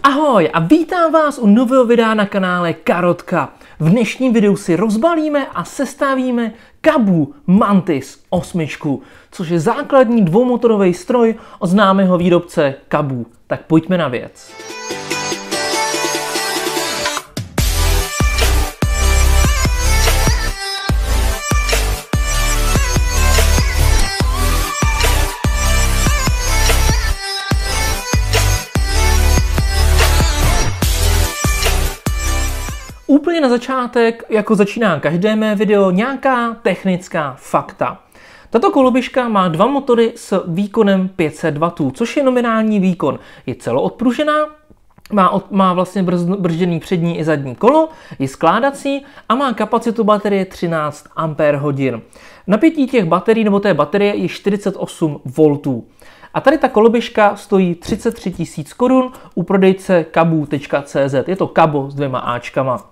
Ahoj a vítám vás u nového videa na kanále Karotka. V dnešním videu si rozbalíme a sestavíme Kabu Mantis 8, což je základní dvoumotorový stroj od známého výrobce Kabu. Tak pojďme na věc. Úplně na začátek, jako začíná každé mé video, nějaká technická fakta. Tato koloběžka má dva motory s výkonem 500 W, což je nominální výkon. Je celoodpružená, má vlastně brzděný přední i zadní kolo, je skládací a má kapacitu baterie 13 Ah. Napětí těch baterií nebo té baterie je 48 V. A tady ta koloběžka stojí 33 000 korun u prodejce kabu.cz. Je to Kabo s 2 Ačkama.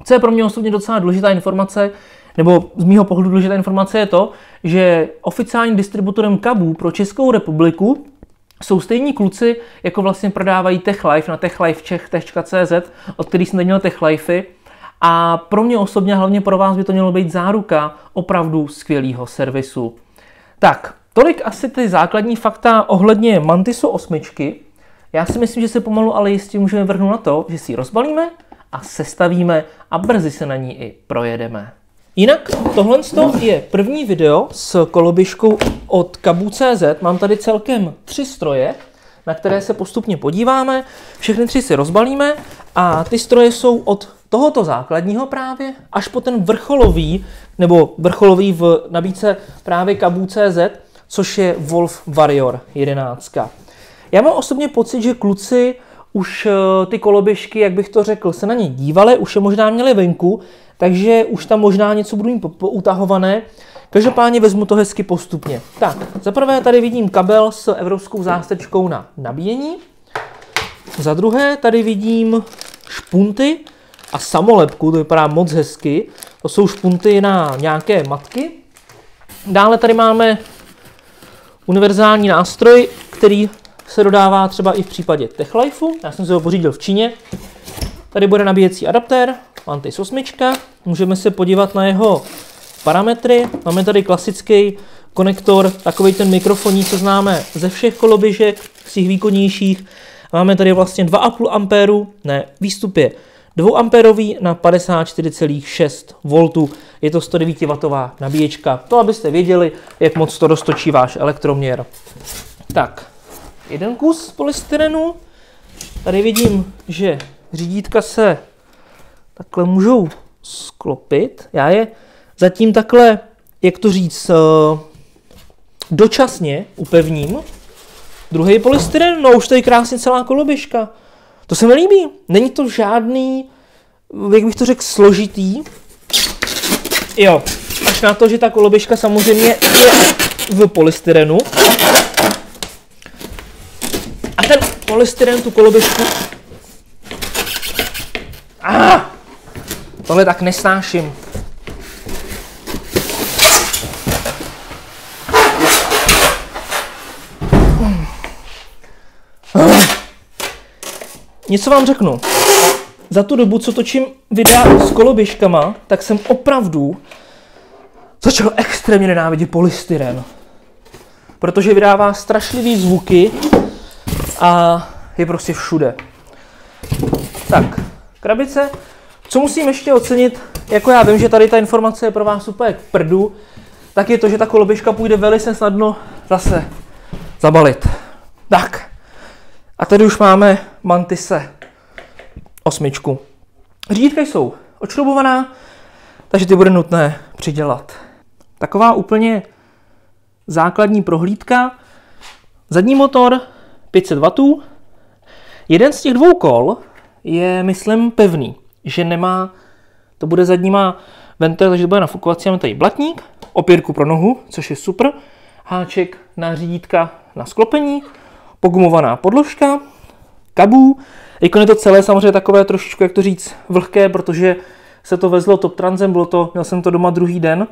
Co je pro mě osobně docela důležitá informace, nebo z mýho pohledu důležitá informace je to, že oficiálním distributorem Kabu pro Českou republiku jsou stejní kluci, jako vlastně prodávají TechLife na techlifeček.cz, od kterých jsem měl TechLifey. A pro mě osobně, hlavně pro vás, by to mělo být záruka opravdu skvělého servisu. Tak, tolik asi ty základní fakta ohledně Mantisu 8. Já si myslím, že se pomalu, ale jistě můžeme vrhnout na to, že si ji rozbalíme a sestavíme a brzy se na ní i projedeme. Jinak tohle je první video s koloběžkou od Kabu.cz. Mám tady celkem 3 stroje, na které se postupně podíváme. Všechny 3 si rozbalíme a ty stroje jsou od tohoto základního právě až po ten vrcholový, nebo vrcholový v nabídce právě Kabu.cz, což je Wolf Warrior 11. Já mám osobně pocit, že kluci už ty koloběžky, jak bych to řekl, se na ně dívali, už je možná měli venku, takže už tam možná něco budou mít poutahované. Každopádně vezmu to hezky postupně. Tak, za prvé tady vidím kabel s evropskou zástrčkou na nabíjení. Za druhé tady vidím špunty a samolepku, to vypadá moc hezky. To jsou špunty na nějaké matky. Dále tady máme univerzální nástroj, který se dodává třeba i v případě TechLifeu. Já jsem si ho pořídil v Číně. Tady bude nabíjecí adaptér, Mantis 8. Můžeme se podívat na jeho parametry. Máme tady klasický konektor, takový ten mikrofoní, co známe ze všech koloběžek, z těch výkonnějších. Máme tady vlastně 2,5 A, výstup je 2 amperový na 54,6 V. Je to 109 W nabíječka. To, abyste věděli, jak moc to roztočí váš elektroměr. Tak, jeden kus polystyrenu. Tady vidím, že řídítka se takhle můžou sklopit. Já je zatím takhle, jak to říct, dočasně upevním. Druhý polystyren, no už tady krásně celá koloběžka. To se mi líbí. Není to žádný, jak bych to řekl, složitý. Jo, až na to, že ta koloběžka samozřejmě je v polystyrenu. A ten polystyren, tu koloběžku... Tohle tak nesnáším. Něco vám řeknu. Za tu dobu, co točím videa s koloběžkama, tak jsem opravdu začal extrémně nenávidět polystyren. Protože vydává strašlivý zvuky a je prostě všude. Tak, krabice. Co musím ještě ocenit, jako já vím, že tady ta informace je pro vás úplně k prdu, tak je to, že ta koloběžka půjde velice snadno zase zabalit. Tak, a tady už máme Mantise 8. Řídítka jsou odšroubovaná, takže ty bude nutné přidělat. Taková úplně základní prohlídka. Zadní motor 500 W. Jeden z těch 2 kol je, myslím, pevný, že nemá, to bude zadníma ventil, takže to bude nafukovací. Máme tady blatník, opěrku pro nohu, což je super, háček na řídítka na sklopení, pogumovaná podložka, Kabu. Jako je to celé samozřejmě takové trošičku, jak to říct, vlhké, protože se to vezlo top transem, měl jsem to doma druhý den,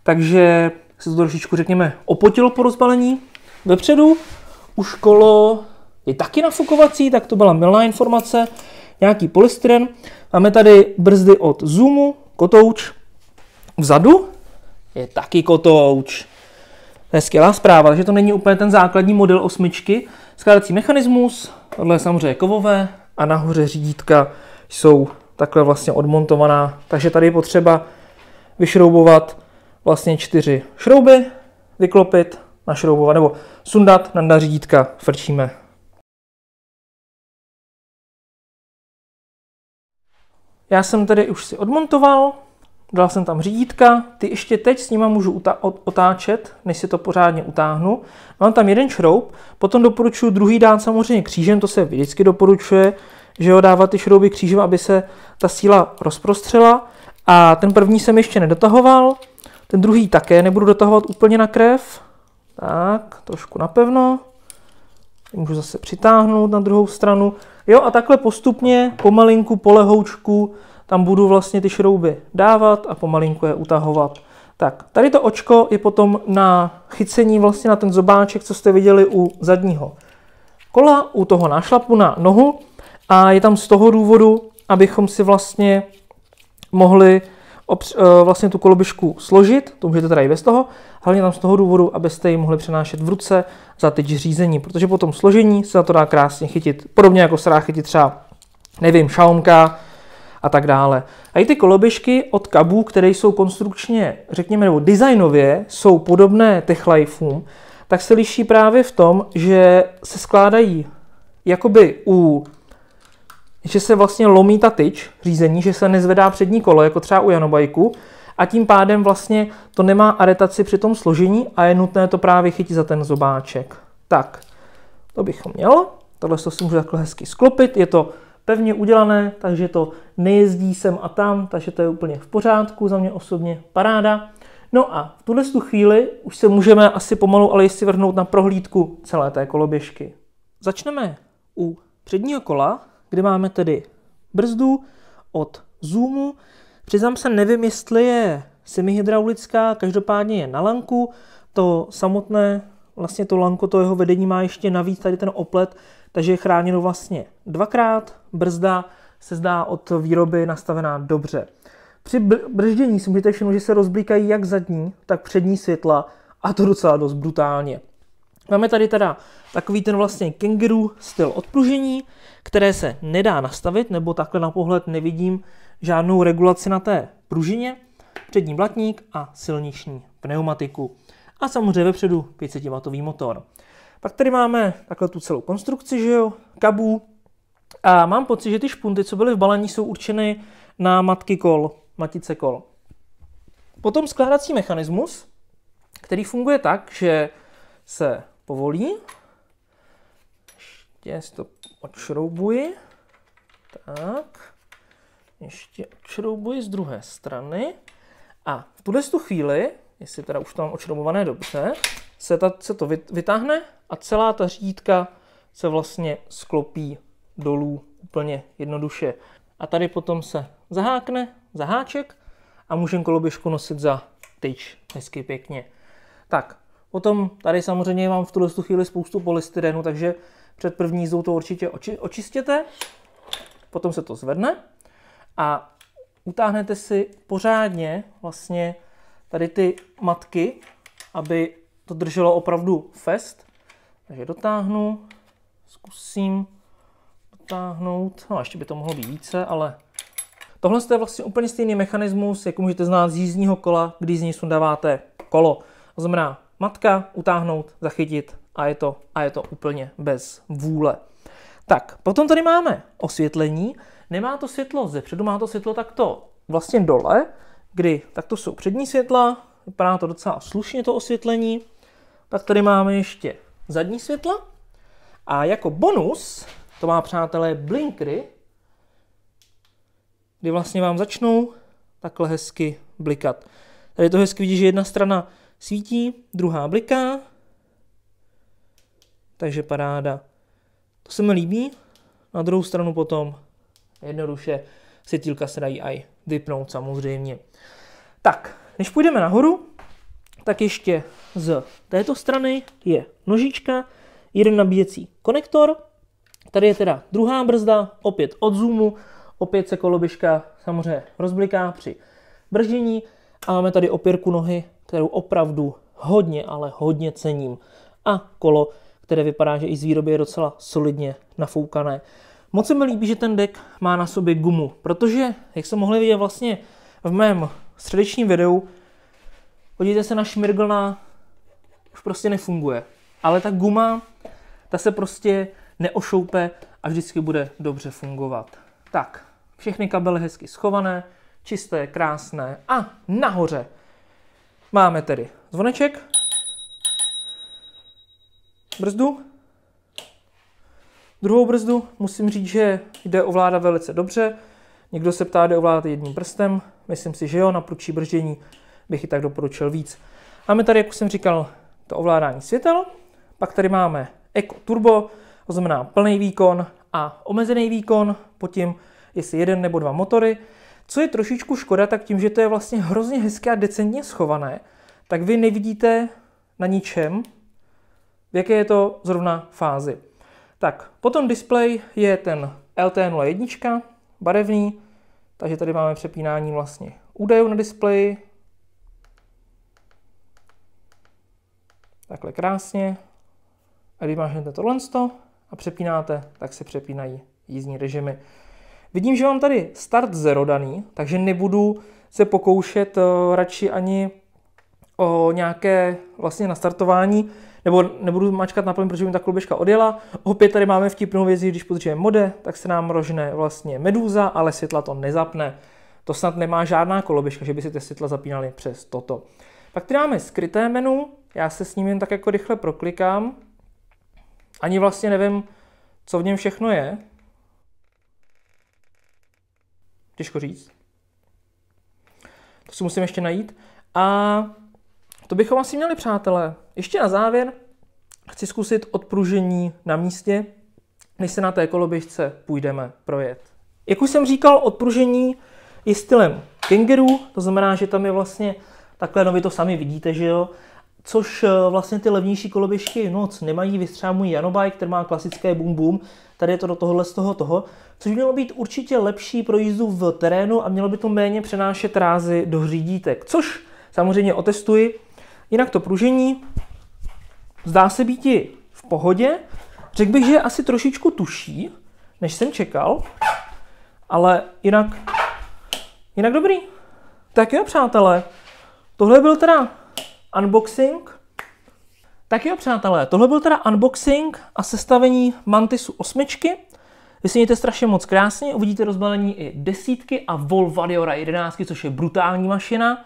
takže se to trošičku, řekněme, opotilo po rozbalení. Vepředu už kolo je taky nafukovací, tak to byla mylná informace. Nějaký polystyren. Máme tady brzdy od Zoomu, kotouč. Vzadu je taky kotouč. To je skvělá zpráva, takže to není úplně ten základní model 8. Skládací mechanismus, tohle je samozřejmě kovové a nahoře řídítka jsou takhle vlastně odmontovaná. Takže tady je potřeba vyšroubovat vlastně 4 šrouby, vyklopit, našroubovat nebo sundat, nandat řídítka, frčíme. Já jsem tady už si odmontoval, dal jsem tam řídítka, ty ještě teď s nima můžu otáčet, než si to pořádně utáhnu. Mám tam jeden šroub, potom doporučuji druhý dát samozřejmě křížem, to se vždycky doporučuje, že ho dávat ty šrouby křížem, aby se ta síla rozprostřela. A ten první jsem ještě nedotahoval, ten druhý také nebudu dotahovat úplně na krev. Tak, trošku napevno. Můžu zase přitáhnout na druhou stranu. Jo, a takhle postupně, pomalinku, polehoučku, tam budu vlastně ty šrouby dávat a pomalinku je utahovat. Tak, tady to očko je potom na chycení vlastně na ten zobáček, co jste viděli u zadního kola, u toho nášlapu na nohu. A je tam z toho důvodu, abychom si vlastně mohli vlastně tu koloběžku složit, to můžete teda i bez toho, hlavně tam z toho důvodu, abyste ji mohli přenášet v ruce za tyč řízení, protože po tom složení se za to dá krásně chytit, podobně jako se dá chytit třeba, nevím, šaumka a tak dále. A i ty koloběžky od Kabu, které jsou konstrukčně, řekněme, nebo designově, jsou podobné Techlifeům, tak se liší právě v tom, že se skládají jakoby že se vlastně lomí ta tyč řízení, že se nezvedá přední kolo, jako třeba u Janobajku, a tím pádem vlastně to nemá aretaci při tom složení a je nutné to právě chytit za ten zobáček. Tak, to bychom měli. Tohle si můžu takhle hezky sklopit, je to pevně udělané, takže to nejezdí sem a tam, takže to je úplně v pořádku, za mě osobně paráda. No a v tuhle chvíli už se můžeme asi pomalu, ale jistě vrhnout na prohlídku celé té koloběžky. Začneme u předního kola, kde máme tedy brzdu od Zoomu. Přiznám se, nevím, jestli je semihydraulická, každopádně je na lanku. To samotné, vlastně to lanko, to jeho vedení má ještě navíc tady ten oplet, takže je chráněno vlastně dvakrát. Brzda se zdá od výroby nastavená dobře. Při brždění si můžete všimnout, že se rozblikají jak zadní, tak přední světla a to docela dost brutálně. Máme tady teda takový ten vlastně kenguru styl odpružení, které se nedá nastavit, nebo takhle na pohled nevidím žádnou regulaci na té pružině. Přední blatník a silniční pneumatiku. A samozřejmě vepředu 500W motor. Pak tady máme takhle tu celou konstrukci, že jo, Kabu. A mám pocit, že ty špunty, co byly v balení, jsou určeny na matky kol, matice kol. Potom skládací mechanismus, který funguje tak, že se povolí. Ještě si to odšroubuji. Tak. Ještě odšroubuji z druhé strany. A v tuhle chvíli, jestli teda už to mám odšroubované dobře, se to vytáhne a celá ta řídítka se vlastně sklopí dolů úplně jednoduše. A tady potom se zahákne zaháček a můžeme koloběžku nosit za tyč hezky pěkně. Tak, potom tady samozřejmě mám v tuhle chvíli spoustu polystyrenu, takže před první jízdou to určitě očistěte. Potom se to zvedne a utáhnete si pořádně vlastně tady ty matky, aby to drželo opravdu fest. Takže dotáhnu, zkusím dotáhnout, no ještě by to mohlo být více, ale tohle je vlastně úplně stejný mechanismus, jako můžete znát z jízdního kola, když z něj sundáváte kolo. To znamená matka, utáhnout, zachytit a je to úplně bez vůle. Tak, potom tady máme osvětlení. Nemá to světlo zepředu, má to světlo takto vlastně dole, kdy takto jsou přední světla, vypadá to docela slušně to osvětlení. Pak tady máme ještě zadní světla a jako bonus to má, přátelé, blinkry, kdy vlastně vám začnou takhle hezky blikat. Tady to hezky vidí, že jedna strana svítí, druhá bliká, takže paráda. To se mi líbí. Na druhou stranu potom jednoduše světýlka se dají aj vypnout samozřejmě. Tak, než půjdeme nahoru, tak ještě z této strany je nožička, jeden nabíjecí konektor, Tady je teda druhá brzda, opět od zoomu, opět se koloběžka samozřejmě rozbliká při brždění a máme tady opěrku nohy, kterou opravdu hodně, ale hodně cením. A kolo, které vypadá, že i z výroby je docela solidně nafoukané. Moc se mi líbí, že ten deck má na sobě gumu, protože, jak jste mohli vidět vlastně v mém středečním videu, podívejte se na šmirglna, už prostě nefunguje. Ale ta guma, ta se prostě neošoupe a vždycky bude dobře fungovat. Tak, všechny kabely hezky schované, čisté, krásné a nahoře máme tedy zvoneček, brzdu. Druhou brzdu musím říct, že jde ovládat velice dobře. Někdo se ptá, jde ovládat jedním prstem. Myslím si, že jo, na prudší brždění bych i tak doporučil víc. Máme tady, jak už jsem říkal, to ovládání světel. Pak tady máme Eco Turbo, to znamená plný výkon a omezený výkon, pod tím jestli jeden nebo dva motory. Co je trošičku škoda, tak tím, že to je vlastně hrozně hezké a decentně schované, tak vy nevidíte na ničem, v jaké je to zrovna fázi. Tak, potom displej je ten LT01, barevný, takže tady máme přepínání vlastně údajů na displeji. Takhle krásně. A když máte tohle a přepínáte, tak se přepínají jízdní režimy. Vidím, že mám tady start 0 daný, takže nebudu se pokoušet radši ani o nějaké vlastně nastartování, nebo nebudu mačkat na plyn, protože mi ta koloběžka odjela. Opět tady máme vtipnou věc, když podržíme mode, tak se nám rožne vlastně medúza, ale světla to nezapne. To snad nemá žádná koloběžka, že by si ty světla zapínaly přes toto. Pak tady máme skryté menu, já se s ním jen tak jako rychle proklikám. Ani vlastně nevím, co v něm všechno je. Těžko říct. To si musím ještě najít. A to bychom asi měli, přátelé. Ještě na závěr chci zkusit odpružení na místě, než se na té koloběžce půjdeme projet. Jak už jsem říkal, odpružení je stylem Kangaroo, to znamená, že tam je vlastně takhle, no vy to sami vidíte, že jo, což vlastně ty levnější koloběžky moc nemají, vystřeba můj Janobike, který má klasické boom boom, tady je to do tohohle z toho, což by mělo být určitě lepší pro jízdu v terénu a mělo by to méně přenášet rázy do řídítek, což samozřejmě otestuji. Jinak to pružení zdá se být i v pohodě, řekl bych, že je asi trošičku tužší, než jsem čekal, ale jinak dobrý. Tak jo, přátelé, tohle byl teda unboxing. A sestavení Mantisu 8. Vy si mějte strašně moc krásně, uvidíte rozbalení i 10 a Volvadiora 11, což je brutální mašina.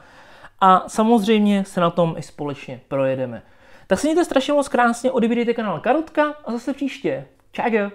A samozřejmě se na tom i společně projedeme. Tak si mějte strašně moc krásně, odebírejte kanál Karotka a zase příště. Čau.